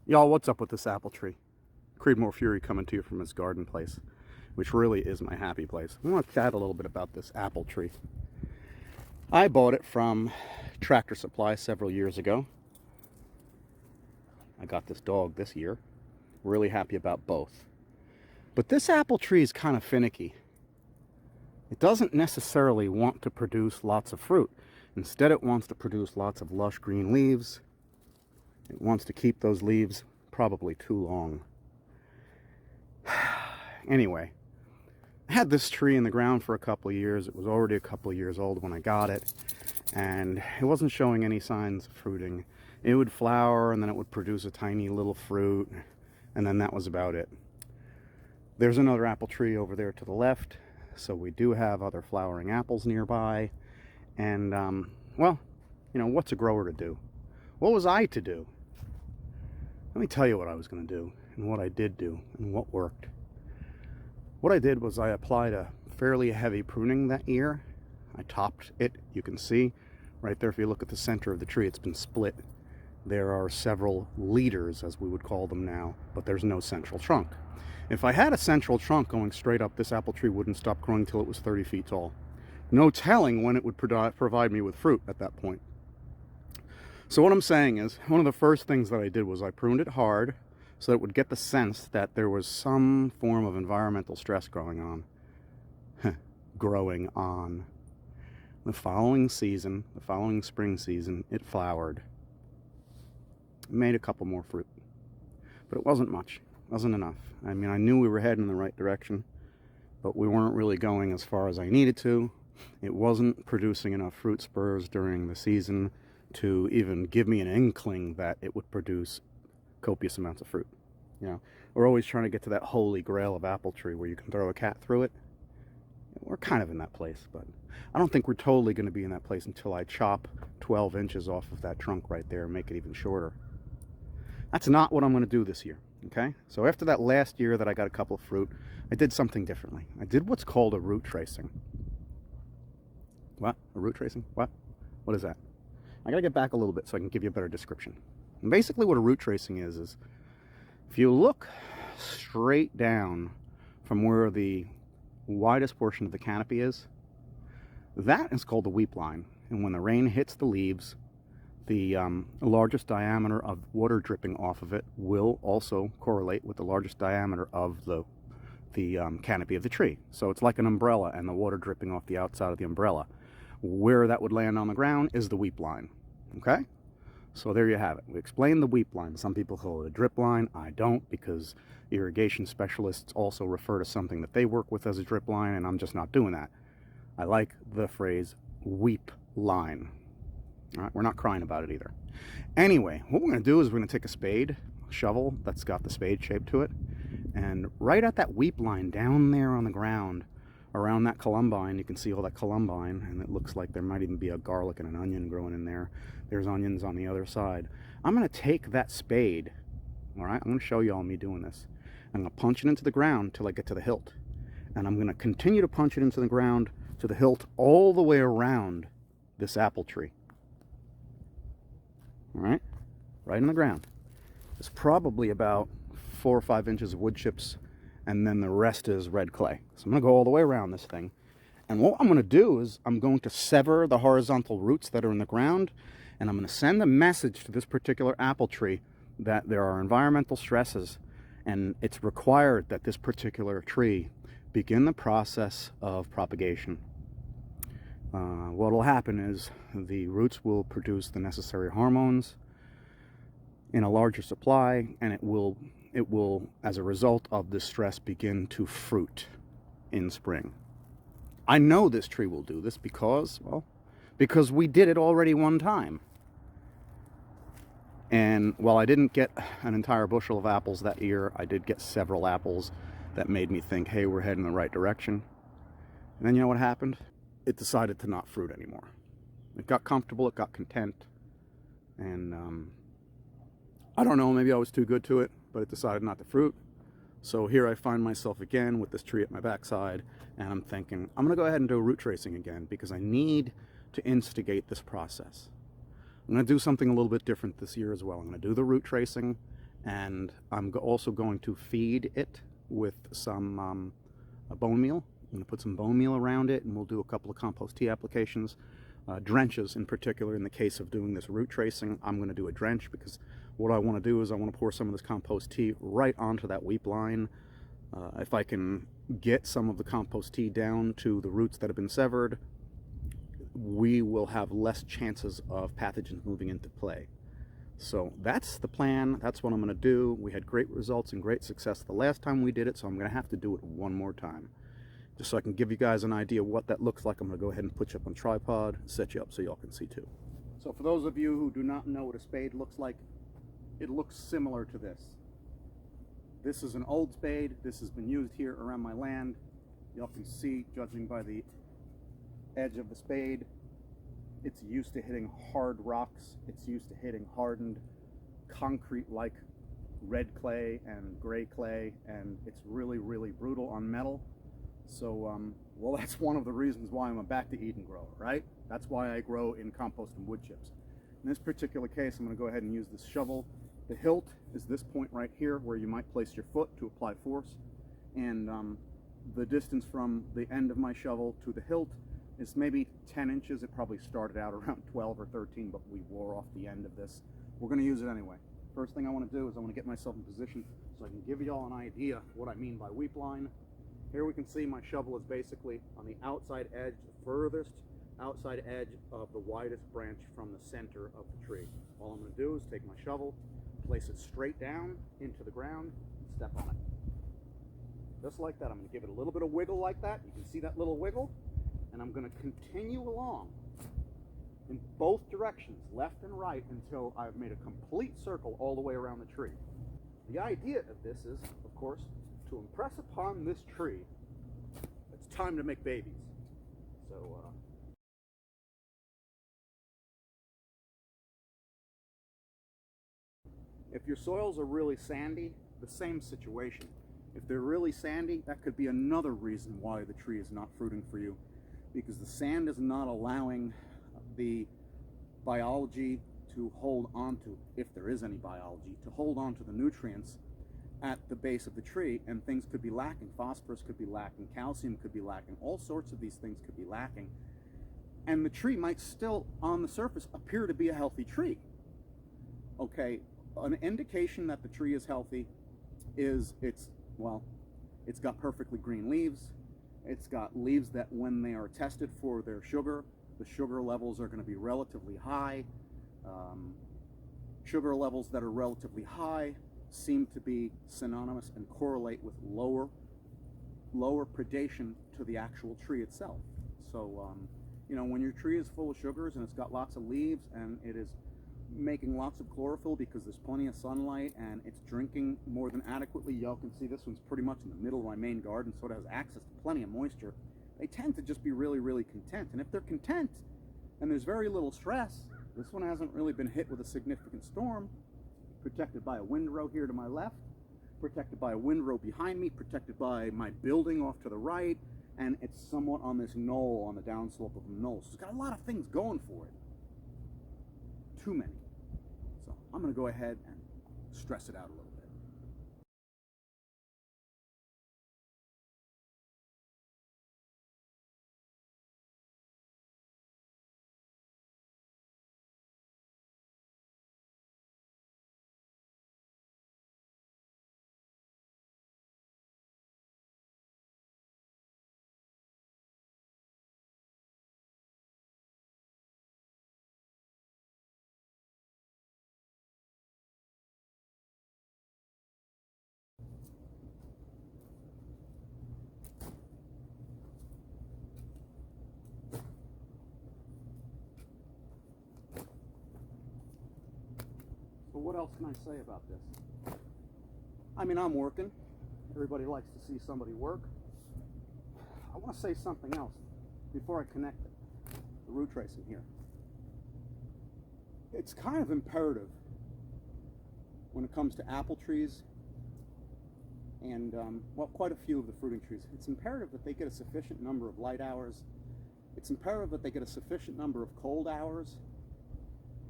Y'all, what's up with this apple tree? Creedmoor Fury coming to you from his garden place, which really is my happy place. I want to chat a little bit about this apple tree. I bought it from Tractor Supply several years ago. I got this dog this year. Really happy about both. But this apple tree is kind of finicky. It doesn't necessarily want to produce lots of fruit. Instead, it wants to produce lots of lush green leaves. It wants to keep those leaves probably too long. Anyway, I had this tree in the ground for a couple of years. It was already a couple of years old when I got it, and it wasn't showing any signs of fruiting. It would flower, and then it would produce a tiny little fruit, and then that was about it. There's another apple tree over there to the left, so we do have other flowering apples nearby. And, well, you know, what's a grower to do? What was I to do? Let me tell you what I was going to do, and what I did do, and what worked. What I did was I applied a fairly heavy pruning that year. I topped it. You can see right there, if you look at the center of the tree, it's been split. There are several leaders, as we would call them now, but there's no central trunk. If I had a central trunk going straight up, this apple tree wouldn't stop growing till it was 30 feet tall. No telling when it would provide me with fruit at that point. So what I'm saying is, one of the first things that I did was I pruned it hard so that it would get the sense that there was some form of environmental stress going on. Growing on. The following season, the following spring season, it flowered. It made a couple more fruit. But it wasn't much. It wasn't enough. I mean, I knew we were heading in the right direction, but we weren't really going as far as I needed to. It wasn't producing enough fruit spurs during the season to even give me an inkling that it would produce copious amounts of fruit. You know, we're always trying to get to that holy grail of apple tree where you can throw a cat through it. We're kind of in that place, but I don't think we're totally going to be in that place until I chop 12 inches off of that trunk right there and make it even shorter. That's not what I'm going to do this year, okay? So after that last year that I got a couple of fruit, I did something differently. I did what's called a root tracing. What? A root tracing? What? What is that? I gotta get back a little bit so I can give you a better description. And basically what a root tracing is if you look straight down from where the widest portion of the canopy is, that is called the weep line. And when the rain hits the leaves, the largest diameter of water dripping off of it will also correlate with the largest diameter of the canopy of the tree. So it's like an umbrella, and the water dripping off the outside of the umbrella. Where that would land on the ground is the weep line. Okay? So there you have it. We explained the weep line. Some people call it a drip line. I don't, because irrigation specialists also refer to something that they work with as a drip line, and I'm just not doing that. I like the phrase weep line. All right? We're not crying about it either. Anyway, what we're going to do is we're going to take a spade, a shovel that's got the spade shape to it, and right at that weep line down there on the ground, around that columbine, you can see all that columbine, and it looks like there might even be a garlic and an onion growing in there. There's onions on the other side. I'm going to take that spade, all right? I'm going to show you all me doing this. I'm going to punch it into the ground till I get to the hilt. And I'm going to continue to punch it into the ground to the hilt all the way around this apple tree. All right? Right in the ground. It's probably about 4 or 5 inches of wood chips, and then the rest is red clay. So I'm going to go all the way around this thing. And what I'm going to do is I'm going to sever the horizontal roots that are in the ground, and I'm going to send a message to this particular apple tree that there are environmental stresses, and it's required that this particular tree begin the process of propagation. What will happen is the roots will produce the necessary hormones in a larger supply, and it will, as a result of this stress, begin to fruit in spring. I know this tree will do this because we did it already one time. And while I didn't get an entire bushel of apples that year, I did get several apples that made me think, hey, we're heading in the right direction. And then you know what happened? It decided to not fruit anymore. It got comfortable, it got content, and I don't know, maybe I was too good to it, but it decided not to fruit. So here I find myself again with this tree at my backside, and I'm thinking, I'm going to go ahead and do root tracing again because I need to instigate this process. I'm going to do something a little bit different this year as well. I'm going to do the root tracing, And I'm also going to feed it with some bone meal. I'm going to put some bone meal around it, and we'll do a couple of compost tea applications. Drenches in particular. In the case of doing this root tracing, I'm going to do a drench, because what I want to do is I want to pour some of this compost tea right onto that weep line. If I can get some of the compost tea down to the roots that have been severed, we will have less chances of pathogens moving into play. So that's the plan. That's what I'm going to do. We had great results and great success the last time we did it, so I'm going to have to do it one more time. Just so I can give you guys an idea what that looks like, I'm going to go ahead and put you up on tripod, set you up so y'all can see too. So for those of you who do not know what a spade looks like, it looks similar to this. This is an old spade. This has been used here around my land. Y'all can see, judging by the edge of the spade, it's used to hitting hard rocks. It's used to hitting hardened concrete-like red clay and gray clay, and it's really, really brutal on metal. So, well, that's one of the reasons why I'm a back to Eden grower, right? That's why I grow in compost and wood chips. In this particular case, I'm going to go ahead and use this shovel. The hilt is this point right here where you might place your foot to apply force, and the distance from the end of my shovel to the hilt is maybe 10 inches. It probably started out around 12 or 13, but we wore off the end of this. We're going to use it anyway. First thing I want to do is I want to get myself in position so I can give you all an idea what I mean by weep line. Here we can see my shovel is basically on the outside edge, the furthest outside edge of the widest branch from the center of the tree. All I'm going to do is take my shovel, place it straight down into the ground, and step on it. Just like that. I'm going to give it a little bit of wiggle like that. You can see that little wiggle. And I'm going to continue along in both directions, left and right, until I've made a complete circle all the way around the tree. The idea of this is, of course, to impress upon this tree it's time to make babies. So, if your soils are really sandy, the same situation. If they're really sandy, that could be another reason why the tree is not fruiting for you, because the sand is not allowing the biology to hold on to, if there is any biology, to hold on to the nutrients at the base of the tree, and things could be lacking. Phosphorus could be lacking, calcium could be lacking, all sorts of these things could be lacking, and the tree might still, on the surface, appear to be a healthy tree. Okay, an indication that the tree is healthy is it's got perfectly green leaves. It's got leaves that when they are tested for their sugar, the sugar levels are going to be relatively high. Sugar levels that are relatively high seem to be synonymous and correlate with lower predation to the actual tree itself. So, you know, when your tree is full of sugars and it's got lots of leaves and it is making lots of chlorophyll because there's plenty of sunlight and it's drinking more than adequately, y'all can see this one's pretty much in the middle of my main garden, so it has access to plenty of moisture. They tend to just be really, really content. And if they're content and there's very little stress, this one hasn't really been hit with a significant storm, protected by a windrow here to my left, protected by a windrow behind me, protected by my building off to the right, and it's somewhat on this knoll, on the downslope of a knoll. So it's got a lot of things going for it. Too many. So I'm going to go ahead and stress it out a little bit. So what else can I say about this? I mean, I'm working. Everybody likes to see somebody work. I want to say something else before I connect it, the root tracing here. It's kind of imperative when it comes to apple trees and, well, quite a few of the fruiting trees. It's imperative that they get a sufficient number of light hours. It's imperative that they get a sufficient number of cold hours.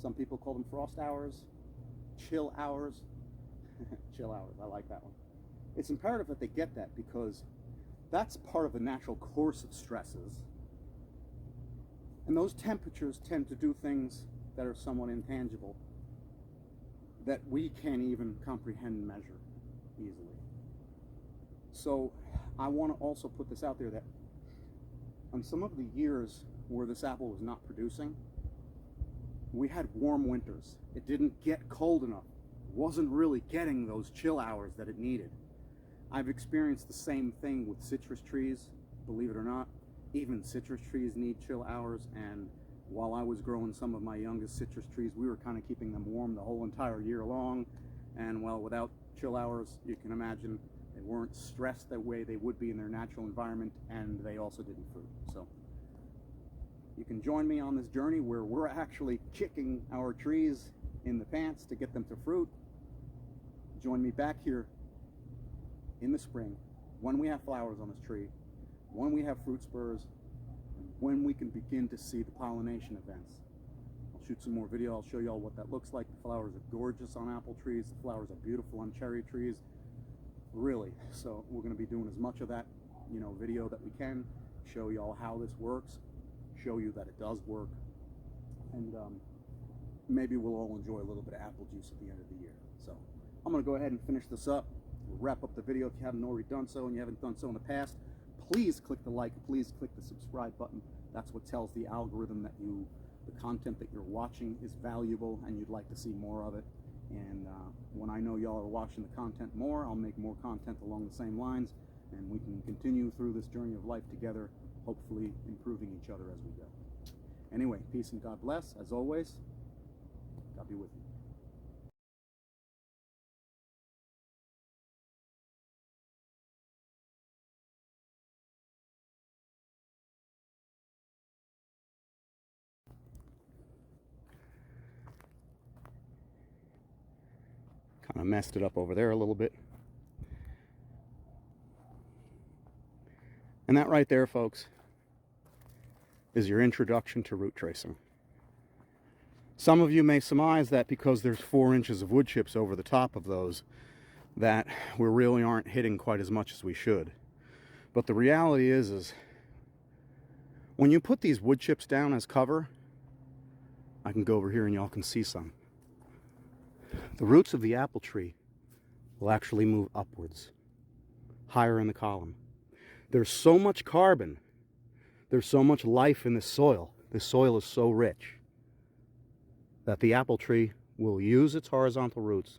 Some people call them frost hours, chill hours. chill hours. I like that one. It's imperative that they get that, because that's part of the natural course of stresses. And those temperatures tend to do things that are somewhat intangible, that we can't even comprehend and measure easily. So I want to also put this out there, that on some of the years where this apple was not producing, we had warm winters. It didn't get cold enough. It wasn't really getting those chill hours that it needed. I've experienced the same thing with citrus trees, believe it or not. Even citrus trees need chill hours, and while I was growing some of my youngest citrus trees, we were kind of keeping them warm the whole entire year long. And well, without chill hours, you can imagine they weren't stressed the way they would be in their natural environment, and they also didn't fruit. So you can join me on this journey where we're actually kicking our trees in the pants to get them to fruit. Join me back here in the spring, when we have flowers on this tree, when we have fruit spurs, and when we can begin to see the pollination events. I'll shoot some more video. I'll show you all what that looks like. The flowers are gorgeous on apple trees. The flowers are beautiful on cherry trees. Really. So we're going to be doing as much of that, video that we can. Show you all how this works. Show you that it does work. And maybe we'll all enjoy a little bit of apple juice at the end of the year. So I'm going to go ahead and finish this up. We'll wrap up the video. If you haven't already done so, and you haven't done so in the past, please click the like, please click the subscribe button. That's what tells the algorithm that the content that you're watching is valuable and you'd like to see more of it. And when I know y'all are watching the content more, I'll make more content along the same lines, and we can continue through this journey of life together, hopefully improving each other as we go. Anyway, peace and God bless. As always, God be with you. Kind of messed it up over there a little bit. And that right there, folks, is your introduction to root tracing. Some of you may surmise that because there's 4 inches of wood chips over the top of those, that we really aren't hitting quite as much as we should. But the reality is when you put these wood chips down as cover, I can go over here and y'all can see some. The roots of the apple tree will actually move upwards, higher in the column. There's so much carbon, there's so much life in this soil. This soil is so rich that the apple tree will use its horizontal roots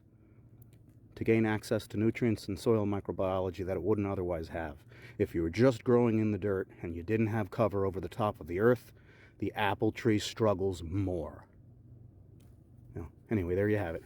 to gain access to nutrients and soil microbiology that it wouldn't otherwise have. If you were just growing in the dirt and you didn't have cover over the top of the earth, the apple tree struggles more. Anyway, there you have it.